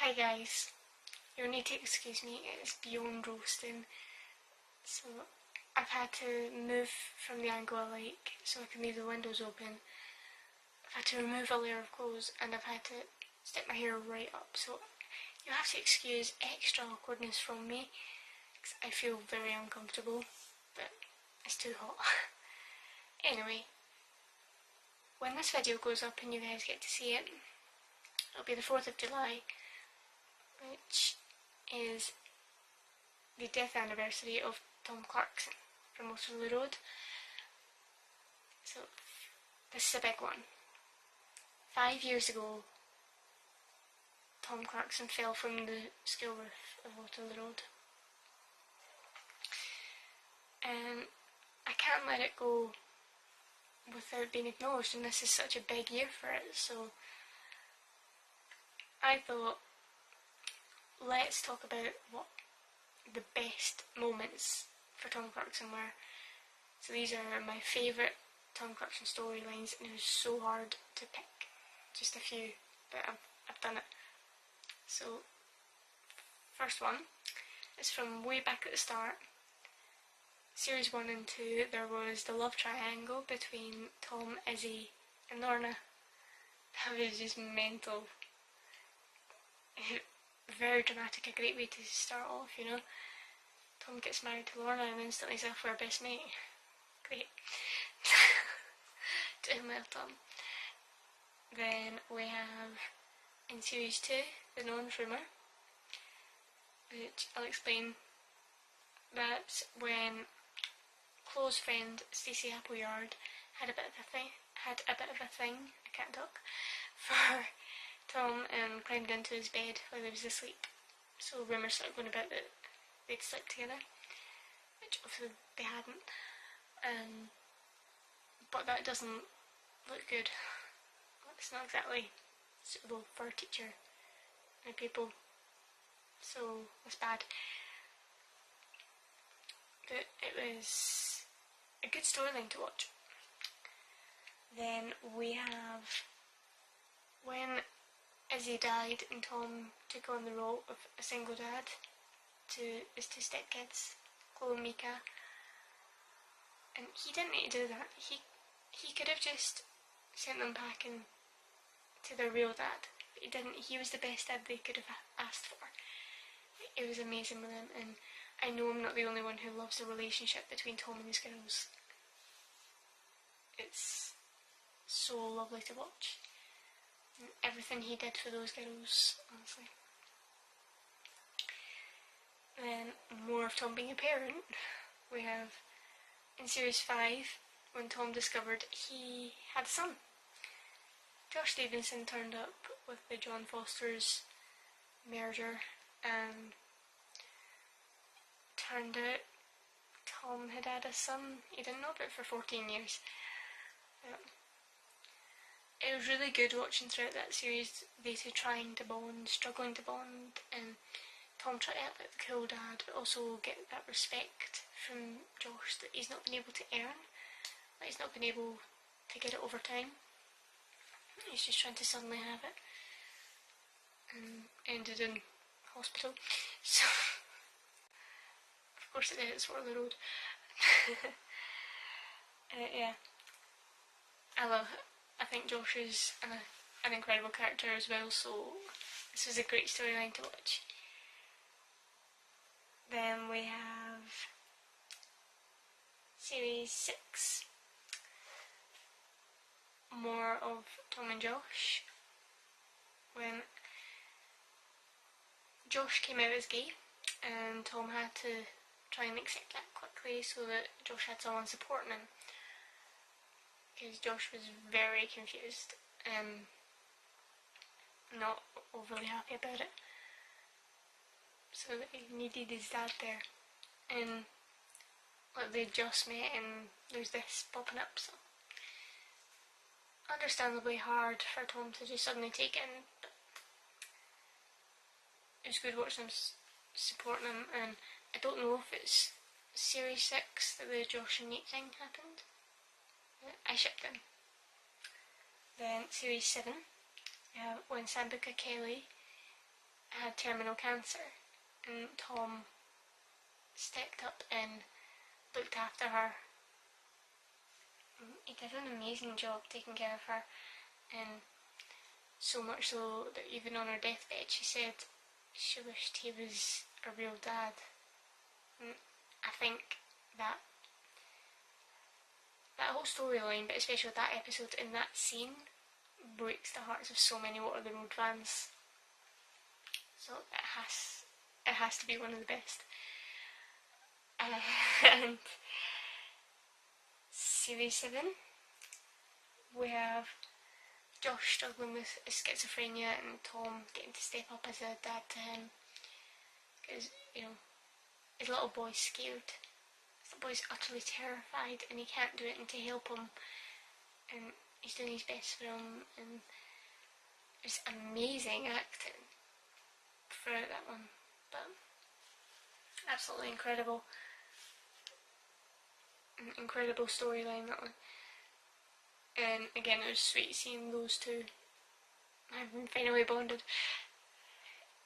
Hi guys, you'll need to excuse me, it's beyond roasting. So I've had to move from the angle I like so I can leave the windows open. I've had to remove a layer of clothes and I've had to stick my hair right up, so you'll have to excuse extra awkwardness from me because I feel very uncomfortable, but it's too hot. Anyway, when this video goes up and you guys get to see it, it'll be the 4th of July, which is the death anniversary of Tom Clarkson from Waterloo Road. So this is a big one. 5 years ago, Tom Clarkson fell from the school roof of Waterloo Road. And I can't let it go without being acknowledged, and this is such a big year for it, so I thought, let's talk about what the best moments for Tom Clarkson were. So these are my favourite Tom Clarkson storylines, and it was so hard to pick just a few, but I've done it. So, first one is from way back at the start. Series 1 and 2, there was the love triangle between Tom, Izzy and Lorna. That was just mental. Very dramatic, a great way to start off, you know. Tom gets married to Lorna and instantly is off for her best mate. Great. Doing well, Tom. Then we have, in Series 2, the Non's Rumour, which I'll explain. That's when close friend Stacey Appleyard had a bit of a thing, I can't talk, for Tom and climbed into his bed while he was asleep. So rumours started going about that they'd slept together, which obviously they hadn't. But that doesn't look good. It's not exactly suitable for a teacher and people, so it's bad. But it was a good storyline to watch. Then we have when Izzy died and Tom took on the role of a single dad to his 2 stepkids, Chloe and Mika. And he didn't need to do that. He could have just sent them packing to their real dad, but he didn't. He was the best dad they could have asked for. It was amazing with him, and I know I'm not the only one who loves the relationship between Tom and his girls. It's so lovely to watch. And everything he did for those girls, honestly. Then more of Tom being a parent. We have in Series 5, when Tom discovered he had a son. Josh Stevenson turned up with the John Foster's murder, and turned out Tom had had a son he didn't know about for 14 years. It was really good watching throughout that series they two trying to bond, struggling to bond, and Tom tried to act like the cool dad but also get that respect from Josh that he's not been able to earn, that he's not been able to get it over time. He's just trying to suddenly have it, and ended in hospital. So of course it did, it's Waterloo Road. Yeah, I think Josh is an incredible character as well, so this was a great storyline to watch. Then we have Series 6, more of Tom and Josh. When Josh came out as gay, and Tom had to try and accept that quickly so that Josh had someone supporting him, because Josh was very confused and not overly happy about it, so he needed his dad there. And like, they just met and there's this popping up, so understandably hard for Tom to just suddenly take in, but it was good watching him supporting him. And I don't know if it's Series 6 that the Josh and Nate thing happened. I shipped them. Then Series 7, when Sambuca Kelly had terminal cancer, and Tom stepped up and looked after her. He did an amazing job taking care of her, and so much so that even on her deathbed she said she wished he was a real dad. And I think that whole storyline, but especially with that episode and that scene, breaks the hearts of so many Waterloo Road fans. So it has to be one of the best. And Series 7, we have Josh struggling with schizophrenia and Tom getting to step up as a dad to him. Because, you know, his little boy's scared. His little boy's utterly terrified and he can't do it, and to help him, and he's doing his best for him, and it's amazing acting throughout that one. But absolutely incredible. An incredible storyline, that one. And again, it was sweet seeing those two having finally bonded.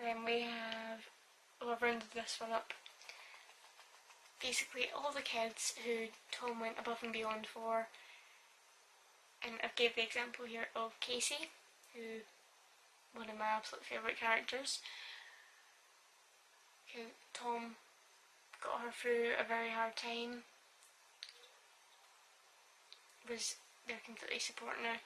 Then we have, well, I've rounded this one up. Basically, all the kids who Tom went above and beyond for, and I've gave the example here of Casey, who, one of my absolute favourite characters, who Tom got her through a very hard time, was there completely supporting her.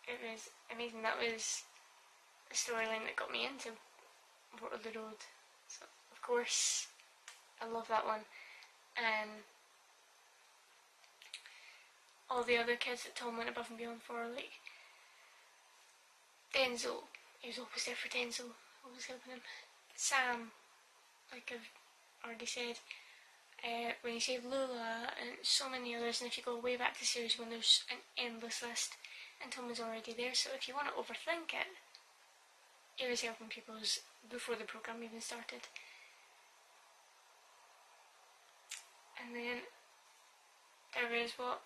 It was amazing. That was a storyline that got me into Waterloo Road. So, of course, I love that one. And all the other kids that Tom went above and beyond for, like Denzel, he was always there for Denzel, always helping him. Sam, like I've already said, when you saved Lula, and so many others, and if you go way back to series 1, there's an endless list, and Tom was already there, so if you want to overthink it, he was helping people before the programme even started. And then there is what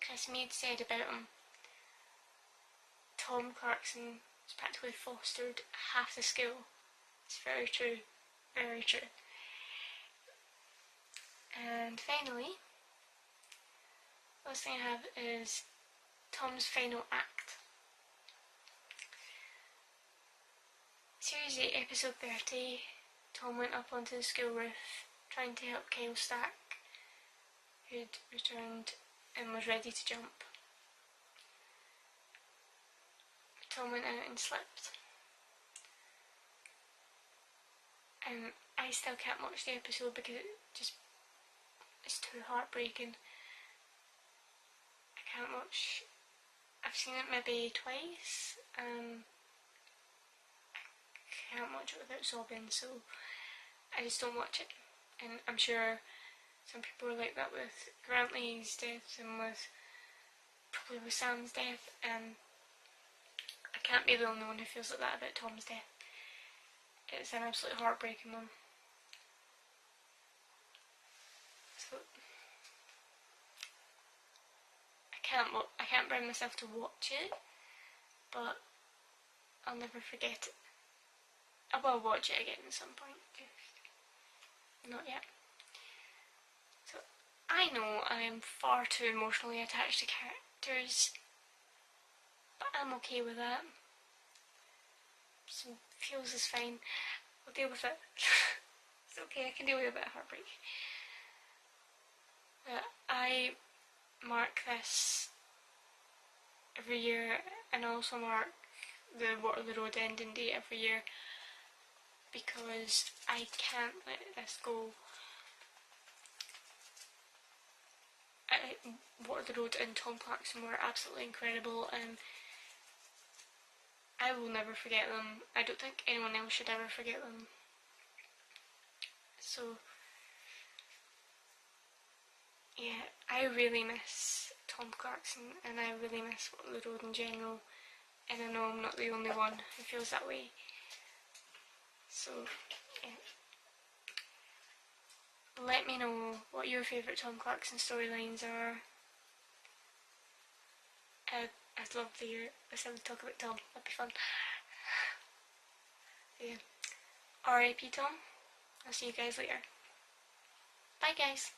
Chris Mead said about him. Tom Clarkson has practically fostered half the school. It's very true, very true. And finally, the last thing I have is Tom's final act. Series 8, episode 30, Tom went up onto the school roof trying to help Kyle Stack, who'd returned and was ready to jump. Tom went out and slipped. And I still can't watch the episode because it's too heartbreaking. I can't watch. I've seen it maybe twice. I can't watch it without sobbing, so I just don't watch it. And I'm sure some people are like that with Grantley's death and probably with Sam's death, and I can't be the only one who feels like that about Tom's death. It's an absolute heartbreaking one. So I can't bring myself to watch it, but I'll never forget it. I will watch it again at some point, just not yet. So I know I am far too emotionally attached to characters, but I'm okay with that. Some feels is fine. I'll deal with it. It's okay, I can deal with a bit of heartbreak. I mark this every year, and also mark the Waterloo Road ending day every year, because I can't let this go. Waterloo Road and Tom Clarkson were absolutely incredible, and I will never forget them. I don't think anyone else should ever forget them. So yeah, I really miss Tom Clarkson, and I really miss Waterloo Road in general, and I know I'm not the only one who feels that way. So yeah. Let me know what your favourite Tom Clarkson storylines are. I'd love to hear listen to talk about Tom. That'd be fun. Yeah. R.I.P. Tom. I'll see you guys later. Bye guys.